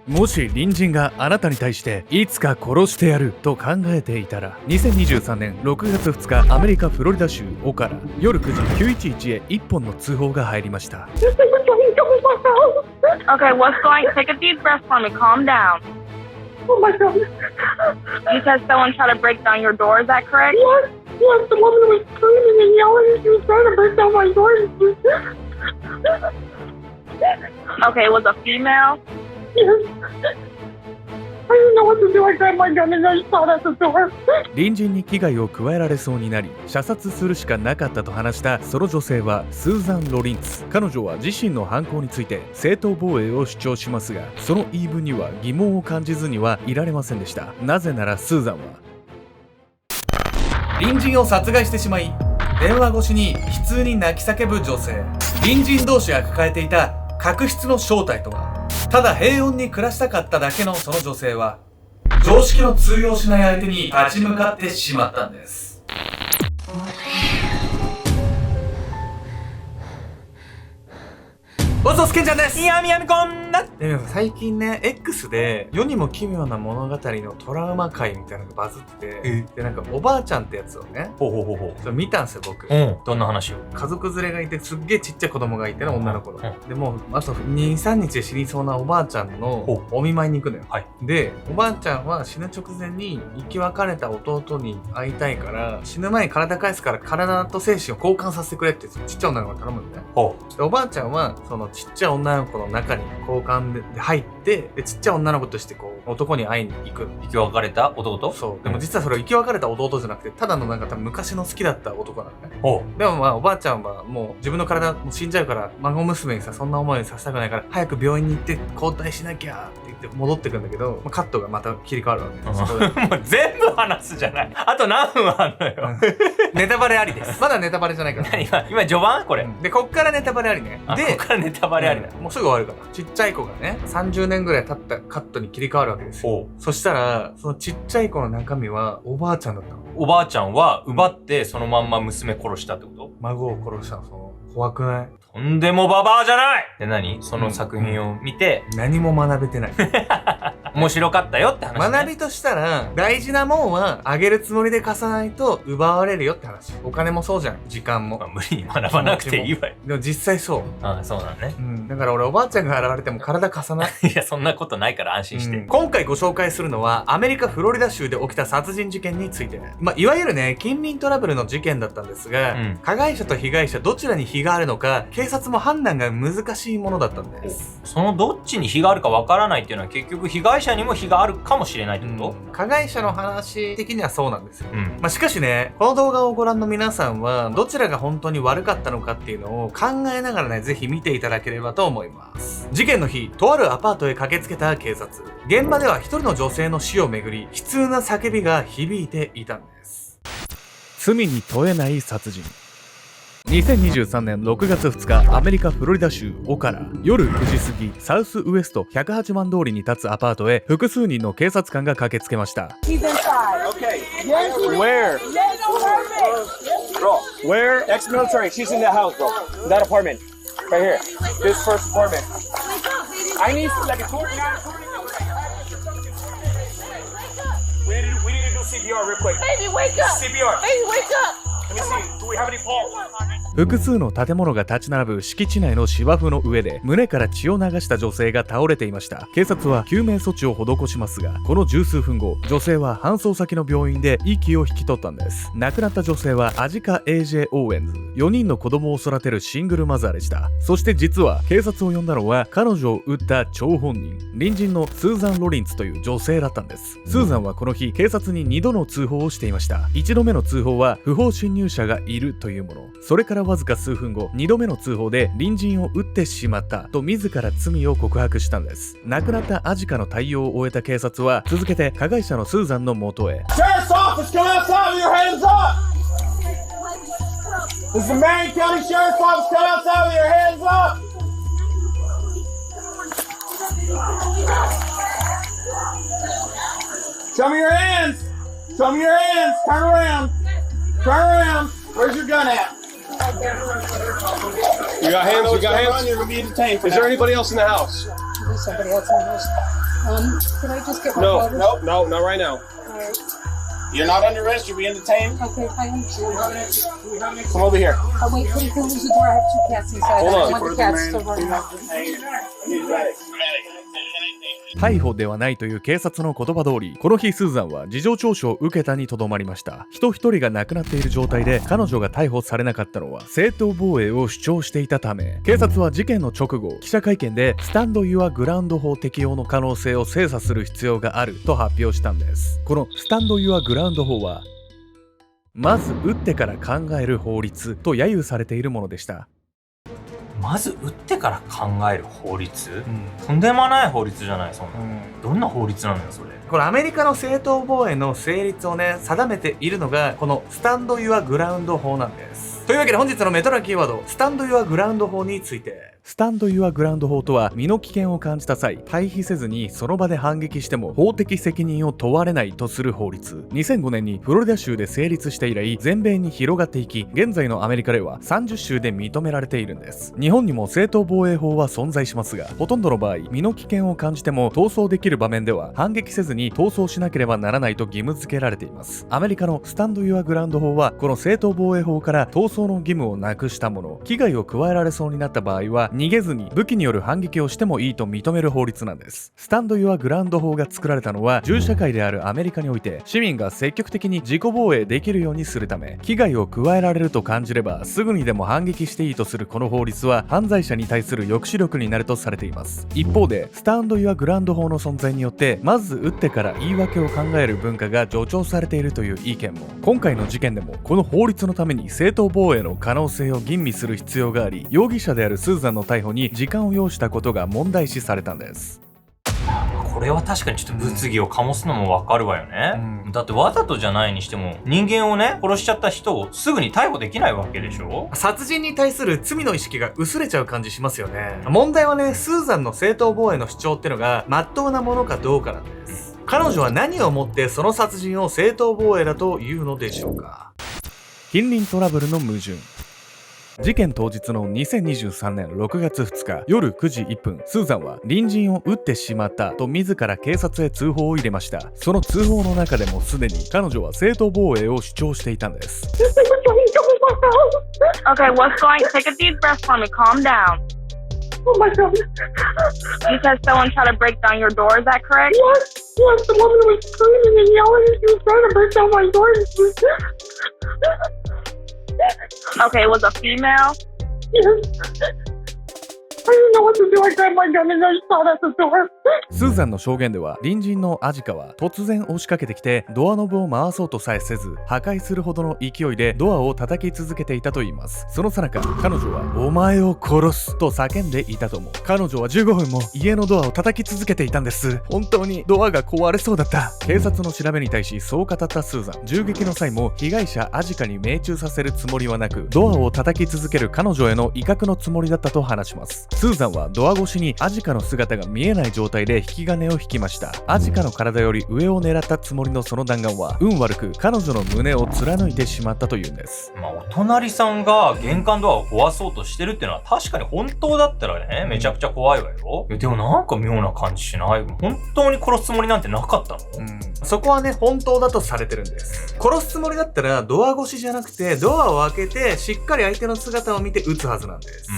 もし隣人があなたに対していつか殺してやると考えていたら、2023年6月2日アメリカフロリダ州オカラ夜9時911へ1本の通報が入りました。Okay, what's going? Take a deep breath for me. Calm down. Oh my god. You said someone tried to break down your door. Is that correct? Yes, yes, the woman was screaming and yelling. She was trying to break down my door. Okay, was a female? Yes. I didn't know what to do. I grabbed my gun and I shot at the door. 隣人に危害を加えられそうになり射殺するしかなかったと話したその女性はスーザン・ロリンツ。彼女は自身の犯行について正当防衛を主張しますが、その言い分には疑問を感じずにはいられませんでした。なぜならスーザンは隣人を殺害してしまい、電話越しに悲痛に泣き叫ぶ女性。隣人同士が抱えていた確執の正体とは、ただ平穏に暮らしたかっただけのその女性は常識の通用しない相手に立ち向かってしまったんです。おそすけんちゃんです。いやみやみこんな。皆さん最近ね X で世にも奇妙な物語のトラウマ回みたいなのがバズってて、でなんかおばあちゃんってやつをねほうそれ見たんですよ僕。どんな話を。家族連れがいてすっげえちっちゃい子供がいてね、女の子の、でもうあと 2,3 日で死にそうなおばあちゃんのお見舞いに行くのよ、でおばあちゃんは死ぬ直前に生き別れた弟に会いたいから死ぬ前に体返すから体と精神を交換させてくれってちっちゃい女の子が頼むんだよ。でおばあちゃんはそのちっちゃい女の子の中に交換で入って、でちっちゃい女の子としてこう男に会いに行く。生き別れた弟。そう。でも実はそれ生き別れた弟じゃなくて、ただのなんか多分昔の好きだった男なのね。でもまあおばあちゃんはもう自分の体もう死んじゃうから、孫娘にさそんな思いさせたくないから早く病院に行って交代しなきゃって言って戻ってくんだけど、カットがまた切り替わるわけ。そこでもう全部話すじゃない。あと何分あんのよ。ネタバレありです。まだネタバレじゃないから。今序盤これ。でこっからネタバレありね。でこっからネタバレありだ。もうすぐ終わるから。ちっちゃい子がね30年ぐらい経ったカットに切り替わるわけですよ。そしたらそのちっちゃい子の中身はおばあちゃんだったの。おばあちゃんは奪ってそのまんま娘殺したってこと？孫を殺したの。その怖くない？とんでもババアじゃない。で何？その作品を見て、何も学べてない。面白かったよって話、ね。学びとしたら大事なもんはあげるつもりで貸さないと奪われるよって話。お金もそうじゃん、時間も。無理に学ばなくていいわよ。でも実際そう。ああ、そうなんね。だから俺おばあちゃんが現れても体貸さない。いやそんなことないから安心して。今回ご紹介するのはアメリカフロリダ州で起きた殺人事件について。いわゆるね近隣トラブルの事件だったんですが、加害者と被害者どちらに非があるのか警察も判断が難しいものだったんです。そのどっちに非があるかわからないっていうのは結局被害者にも非があるかもしれないってこと？加害者の話的にはそうなんですよ。しかしねこの動画をご覧の皆さんはどちらが本当に悪かったのかっていうのを考えながらねぜひ見ていただければと思います。事件の日とあるアパートへ駆けつけた警察。現場では一人の女性の死をめぐり悲痛な叫びが響いていたんです。罪に問えない殺人。2023年6月2日アメリカフロリダ州オカラ夜9時過ぎサウスウエスト108番通りに立つアパートへ複数人の警察官が駆けつけました。Where? Where? Ex-military. She's in that house, bro. That apartment. Right here. This first apartment. I need like a tour. We need to do CPR real quick. Baby, wake up! CPR. Baby, wake up! Let me see. Do we have any pulse? 複数の建物が立ち並ぶ敷地内の芝生の上で胸から血を流した女性が倒れていました。警察は救命措置を施しますが、この十数分後女性は搬送先の病院で息を引き取ったんです。亡くなった女性はアジカ AJ オーエンズ。4人の子供を育てるシングルマザーでした。そして実は警察を呼んだのは彼女を撃った張本人、隣人のスーザン・ロリンツという女性だったんです。スーザンはこの日警察に2度の通報をしていました。1度目の通報は不法侵入者がいるというもの。それからわずか数分後2度目の通報で隣人を撃ってしまったと自ら罪を告白したんです。亡くなったアジカの対応を終えた警察は続けて加害者のスーザンの元へ。 Sheriff's office, come outside with your hands up! This is the Marion County Sheriff's Office, come outside with your hands up! Show me your hands! Show me your hands! Turn around! Turn around! Where's your gun at? You got hands? You got hands? You're gonna be detained. Is there anybody else in the house? maybe somebody else in the house. Can I just get my No, daughter? no, no, not right now. Alright. You're not under arrest. You're being detained. Okay, I understand. Come over here. Oh, wait, can you close the door? I have two cats inside. Hold I on. don't want the cats to run out. 逮捕ではないという警察の言葉通り、この日スーザンは事情聴取を受けたにとどまりました。人一人が亡くなっている状態で彼女が逮捕されなかったのは正当防衛を主張していたため、警察は事件の直後、記者会見でスタンド・ユア・グラウンド法適用の可能性を精査する必要があると発表したんです。このスタンド・ユア・グラウンド法は、まず撃ってから考える法律と揶揄されているものでした。まず打ってから考える法律、とんでもない法律じゃないそんな、どんな法律なのよそれ。これアメリカの正当防衛の成立をね定めているのがこのスタンド・ユア・グラウンド法なんです。というわけで本日のメトロなキーワード、スタンド・ユア・グラウンド法について。スタンド・ユア・グラウンド法とは、身の危険を感じた際退避せずにその場で反撃しても法的責任を問われないとする法律。2005年にフロリダ州で成立して以来全米に広がっていき、現在のアメリカでは30州で認められているんです。日本にも正当防衛法は存在しますが、ほとんどの場合身の危険を感じても逃走できる場面では反撃せずに逃走しなければならないと義務付けられています。アメリカのスタンド・ユア・グラウンド法はこの正当防衛法から逃走の義務をなくしたもの、危害を加えられそうになった場合は逃げずに武器による反撃をしてもいいと認める法律なんです。スタンド・ユア・グラウンド法が作られたのは銃社会であるアメリカにおいて市民が積極的に自己防衛できるようにするため、危害を加えられると感じればすぐにでも反撃していいとするこの法律は犯罪者に対する抑止力になるとされています。一方でスタンド・ユア・グラウンド法の存在によってまず撃ってから言い訳を考える文化が助長されているという意見も。今回の事件でもこの法律のために正当防衛の可能性を吟味する必要があり、容疑者であるスーザンの逮捕に時間を要したことが問題視されたんです。これは確かにちょっと物議を醸すのもわかるわよね、だってわざとじゃないにしても人間をね殺しちゃった人をすぐに逮捕できないわけでしょ。殺人に対する罪の意識が薄れちゃう感じしますよね。問題はね、スーザンの正当防衛の主張ってのが真っ当なものかどうかなんです。彼女は何をもってその殺人を正当防衛だというのでしょうか。近隣トラブルの矛盾。事件当日の2023年6月2日夜9時1分、スーザンは隣人を撃ってしまったと自ら警察へ通報を入れました。その通報の中でもすでに彼女は正当防衛を主張していたんです。Okay, what's going? Take a deep breath for me. Calm down. Oh my god. You said someone tried to break down your door. Is that correct? Yes, yes, the woman was screaming and yelling and she was trying to break down my door. Okay, it was a female. Yes. I didn't know what to do. I grabbed my gun and I shot at the door. スーザンの証言では隣人のアジカは突然押しかけてきてドアノブを回そうとさえせず破壊するほどの勢いでドアを叩き続けていたといいます。その最中彼女はお前を殺すと叫んでいたとも。彼女は15分も家のドアを叩き続けていたんです。本当にドアが壊れそうだった。警察の調べに対しそう語ったスーザン、銃撃の際も被害者アジカに命中させるつもりはなくドアを叩き続ける彼女への威嚇のつもりだったと話します。スーザンはドア越しにアジカの姿が見えない状態で引き金を引きました。アジカの体より上を狙ったつもりのその弾丸は運悪く彼女の胸を貫いてしまったというんです。お隣さんが玄関ドアを壊そうとしてるっていうのは確かに本当だったらねめちゃくちゃ怖いわよ。でもなんか妙な感じしない？本当に殺すつもりなんてなかったの？そこはね本当だとされてるんです。殺すつもりだったらドア越しじゃなくてドアを開けてしっかり相手の姿を見て撃つはずなんです。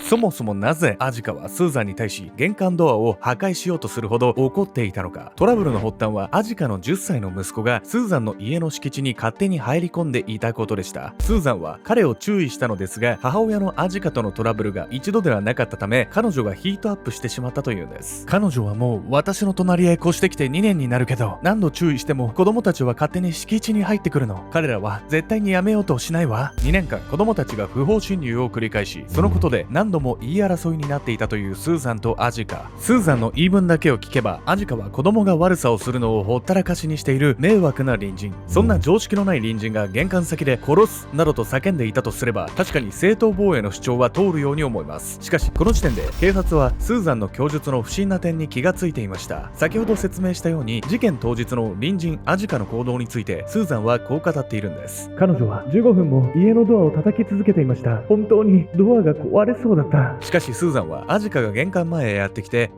そもそもなぜアジカはスーザンに対し玄関ドアを破壊しようとするほど怒っていたのか。トラブルの発端はアジカの10歳の息子がスーザンの家の敷地に勝手に入り込んでいたことでした。スーザンは彼を注意したのですが母親のアジカとのトラブルが一度ではなかったため彼女がヒートアップしてしまったというんです。彼女はもう私の隣へ越してきて2年になるけど何度注意しても子供たちは勝手に敷地に入ってくるの。彼らは絶対にやめようとしないわ。2年間子供たちが不法侵入を繰り返しそのことで何度も言い争いになっていたというスーザンとアジカ。スーザンの言い分だけを聞けばアジカは子供が悪さをするのをほったらかしにしている迷惑な隣人。そんな常識のない隣人が玄関先で殺すなどと叫んでいたとすれば確かに正当防衛の主張は通るように思います。しかしこの時点で警察はスーザンの供述の不審な点に気がついていました。先ほど説明したように事件当日の隣人アジカの行動についてスーザンはこう語っているんです。彼女は15分も家のドアを叩き続けていました。本当にドアが壊れそうだった。しかしスーザンはアジカが玄関前へやってきて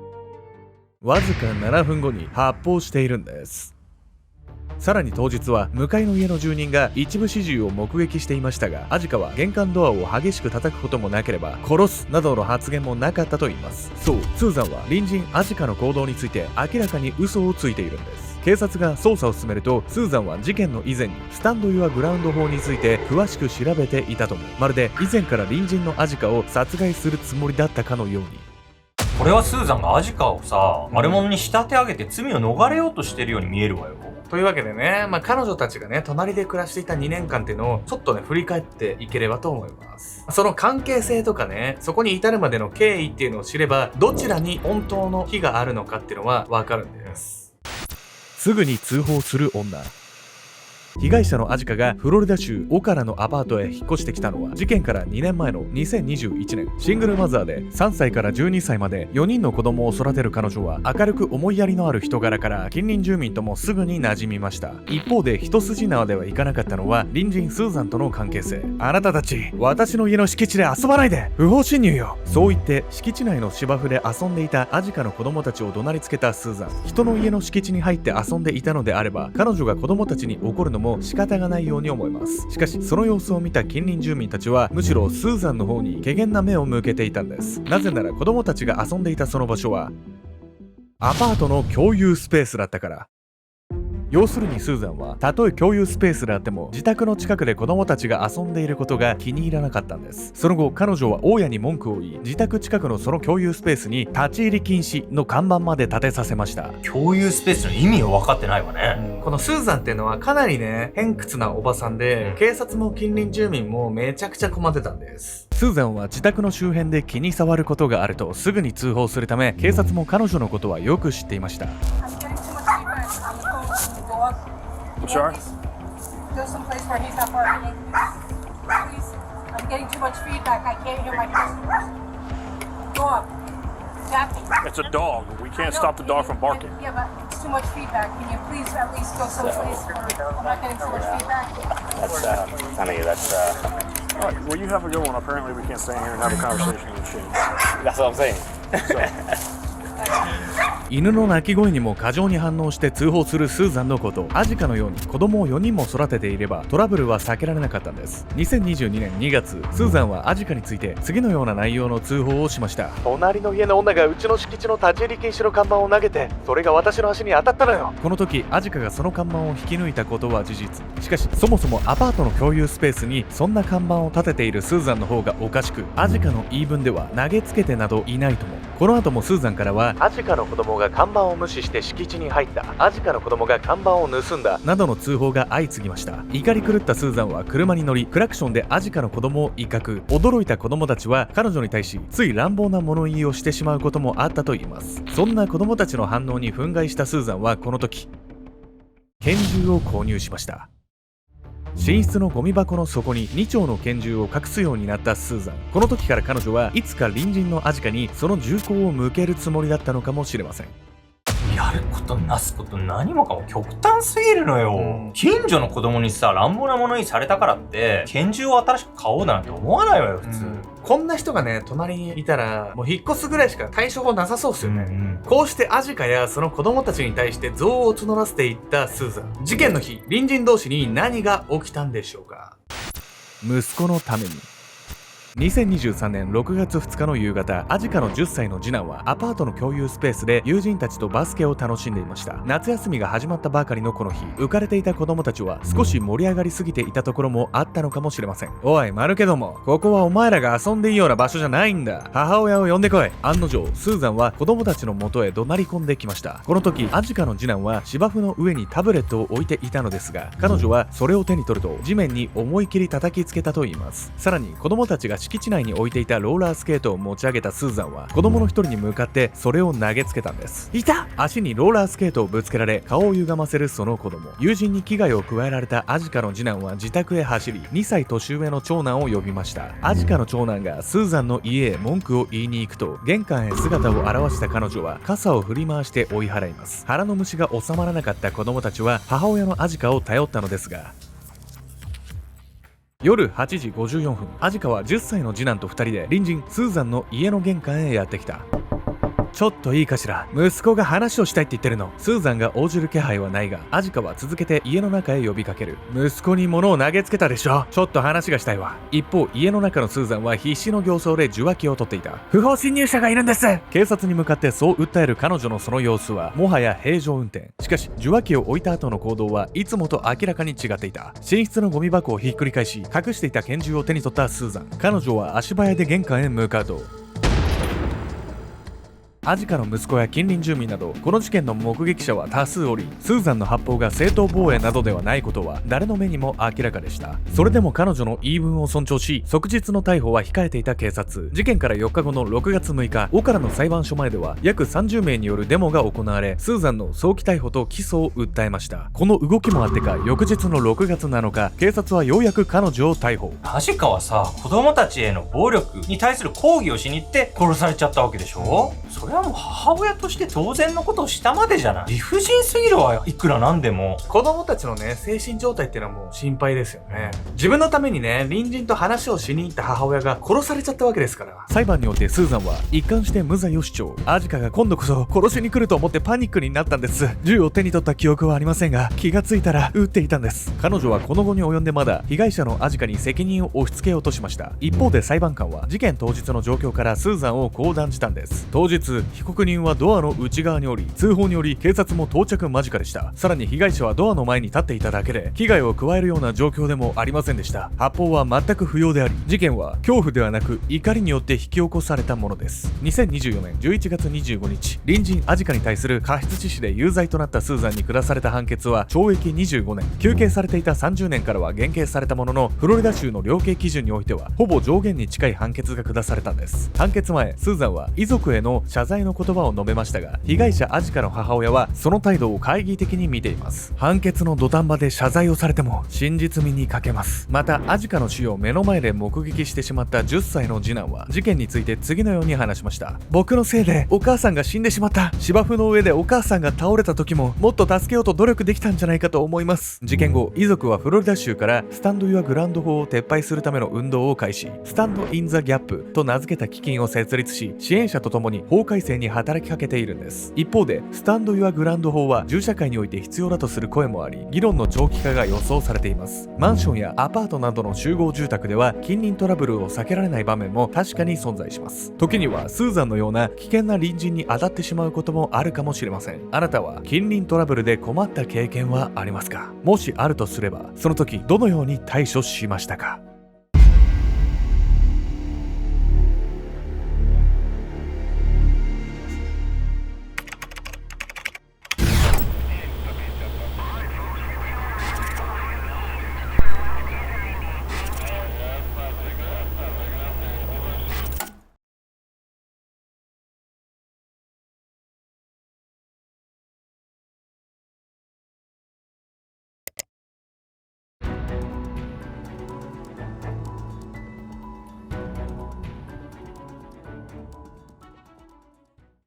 わずか7分後に発砲しているんです。さらに当日は向かいの家の住人が一部始終を目撃していましたが、アジカは玄関ドアを激しく叩くこともなければ殺すなどの発言もなかったと言います。そう、スーザンは隣人アジカの行動について明らかに嘘をついているんです。警察が捜査を進めると、スーザンは事件の以前にスタンド・ユア・グラウンド法について詳しく調べていたとも。まるで以前から隣人のアジカを殺害するつもりだったかのように。これはスーザンがアジカをさ、悪者に仕立て上げて罪を逃れようとしてるように見えるわよ。というわけでね、彼女たちがね、隣で暮らしていた2年間っていうのをちょっとね、振り返っていければと思います。その関係性とかね、そこに至るまでの経緯っていうのを知れば、どちらに本当の非があるのかっていうのはわかるんです。すぐに通報する女。被害者のアジカがフロリダ州オカラのアパートへ引っ越してきたのは事件から2年前の2021年。シングルマザーで3歳から12歳まで4人の子供を育てる彼女は明るく思いやりのある人柄から近隣住民ともすぐに馴染みました。一方で一筋縄ではいかなかったのは隣人スーザンとの関係性。あなたたち、私の家の敷地で遊ばないで、不法侵入よ。そう言って敷地内の芝生で遊んでいたアジカの子供たちを怒鳴りつけたスーザン。人の家の敷地に入って遊んでいたのであれば、彼女が子供たちに怒るのも仕方がないように思います。しかしその様子を見た近隣住民たちはむしろスーザンの方に怪訝な目を向けていたんです。なぜなら子供たちが遊んでいたその場所はアパートの共有スペースだったから。要するにスーザンはたとえ共有スペースであっても自宅の近くで子供たちが遊んでいることが気に入らなかったんです。その後彼女は大家に文句を言い、自宅近くのその共有スペースに立ち入り禁止の看板まで立てさせました。共有スペースの意味を分かってないわね。このスーザンっていうのはかなりね偏屈なおばさんで、警察も近隣住民もめちゃくちゃ困ってたんです。スーザンは自宅の周辺で気に障ることがあるとすぐに通報するため、警察も彼女のことはよく知っていました。Sure. Go someplace where he's not barking. Please. I'm getting too much feedback. I can't hear my customers. Go up. Tap me. It's a dog. We can't stop the dog from barking. Yeah, but it's too much feedback. Can you please at least go someplace where I'm not getting too much feedback? That's, honey, that's, All right, well, you have a good one. Apparently, we can't stand here and have a conversation and shit. that's what I'm saying. So, 犬の鳴き声にも過剰に反応して通報するスーザンのこと。アジカのように子供を4人も育てていればトラブルは避けられなかったんです。2022年2月、スーザンはアジカについて次のような内容の通報をしました。隣の家の女がうちの敷地の立ち入り禁止の看板を投げて、それが私の足に当たったのよ。この時アジカがその看板を引き抜いたことは事実。しかしそもそもアパートの共有スペースにそんな看板を立てているスーザンの方がおかしく、アジカの言い分では投げつけてなどいないとも。この後もスーザンからはアジカの子供が看板を無視して敷地に入った、アジカの子供が看板を盗んだなどの通報が相次ぎました。怒り狂ったスーザンは車に乗りクラクションでアジカの子供を威嚇。驚いた子供たちは彼女に対しつい乱暴な物言いをしてしまうこともあったといいます。そんな子供たちの反応に憤慨したスーザンはこの時拳銃を購入しました。寝室のゴミ箱の底に2丁の拳銃を隠すようになったスーザン。この時から彼女はいつか隣人のアジカにその銃口を向けるつもりだったのかもしれません。やることなすこと何もかも極端すぎるのよ。近所の子供にさ、乱暴なものにされたからって拳銃を新しく買おうなんて思わないわよ普通。こんな人がね隣にいたらもう引っ越すぐらいしか対処法なさそうですよね。こうしてアジカやその子供たちに対して憎悪を募らせていったスーザン。事件の日、隣人同士に何が起きたんでしょうか。息子のために。2023年6月2日の夕方、アジカの10歳の次男はアパートの共有スペースで友人たちとバスケを楽しんでいました。夏休みが始まったばかりのこの日、浮かれていた子供たちは少し盛り上がりすぎていたところもあったのかもしれません。おい、マルケども、ここはお前らが遊んでいいような場所じゃないんだ。母親を呼んでこい。案の定、スーザンは子供たちの元へ怒鳴り込んできました。この時、アジカの次男は芝生の上にタブレットを置いていたのですが、彼女はそれを手に取ると地面に思い切り叩きつけたといいます。さらに子供たちが敷地内に置いていたローラースケートを持ち上げたスーザンは子供の一人に向かってそれを投げつけたんです。いた！足にローラースケートをぶつけられ顔を歪ませるその子供。友人に危害を加えられたアジカの次男は自宅へ走り2歳年上の長男を呼びました。アジカの長男がスーザンの家へ文句を言いに行くと、玄関へ姿を現した彼女は傘を振り回して追い払います。腹の虫が収まらなかった子供たちは母親のアジカを頼ったのですが、夜8時54分、アジカは10歳の次男と2人で隣人スーザンの家の玄関へやってきた。ちょっといいかしら。息子が話をしたいって言ってるの。スーザンが応じる気配はないが、アジカは続けて家の中へ呼びかける。息子に物を投げつけたでしょ。ちょっと話がしたいわ。一方、家の中のスーザンは必死の形相で受話器を取っていた。不法侵入者がいるんです。警察に向かってそう訴える彼女のその様子はもはや平常運転。しかし受話器を置いた後の行動はいつもと明らかに違っていた。寝室のゴミ箱をひっくり返し、隠していた拳銃を手に取ったスーザン。彼女は足早で玄関へ向かうと、アジカの息子や近隣住民などこの事件の目撃者は多数おり、スーザンの発砲が正当防衛などではないことは誰の目にも明らかでした。それでも彼女の言い分を尊重し、即日の逮捕は控えていた警察。事件から4日後の6月6日、オカラの裁判所前では約30名によるデモが行われ、スーザンの早期逮捕と起訴を訴えました。この動きもあってか、翌日の6月7日、警察はようやく彼女を逮捕。アジカはさ、子供たちへの暴力に対する抗議をしに行って殺されちゃったわけでしょ。それはもう母親として当然のことをしたまでじゃない。理不尽すぎるわよ、いくらなんでも。子供たちのね、精神状態っていうのはもう心配ですよね。自分のためにね、隣人と話をしに行った母親が殺されちゃったわけですから。裁判によってスーザンは一貫して無罪を主張。アジカが今度こそ殺しに来ると思ってパニックになったんです。銃を手に取った記憶はありませんが、気がついたら撃っていたんです。彼女はこの後に及んでまだ被害者のアジカに責任を押し付けようとしました。一方で裁判官は事件当日の状況からスーザンをこう断じたんです。当日、被告人はドアの内側におり、通報により警察も到着間近でした。さらに被害者はドアの前に立っていただけで危害を加えるような状況でもありませんでした。発砲は全く不要であり、事件は恐怖ではなく怒りによって引き起こされたものです。2024年11月25日、隣人アジカに対する過失致死で有罪となったスーザンに下された判決は懲役25年。求刑されていた30年からは減刑されたものの、フロリダ州の量刑基準においてはほぼ上限に近い判決が下されたんです。判決前、スーザンは遺族への謝罪の言葉を述べましたが、被害者アジカの母親はその態度を懐疑的に見ています。判決の土壇場で謝罪をされても真実味に欠けます。またアジカの死を目の前で目撃してしまった10歳の次男は事件について次のように話しました。僕のせいでお母さんが死んでしまった。芝生の上でお母さんが倒れた時ももっと助けようと努力できたんじゃないかと思います。事件後、遺族はフロリダ州からスタンド・ユア・グランド法を撤廃するための運動を開始。スタンド・イン・ザ・ギャップと名付けた基金を設立し、支援者とともに法改正に働きかけているんです。一方でスタンド・ユア・グランド法は銃社会において必要だとする声もあり、議論の長期化が予想されています。マンションやアパートなどの集合住宅では近隣トラブルを避けられない場面も確かに存在します。時にはスーザンのような危険な隣人に当たってしまうこともあるかもしれません。あなたは近隣トラブルで困った経験はありますか？もしあるとすれば、その時どのように対処しましたか？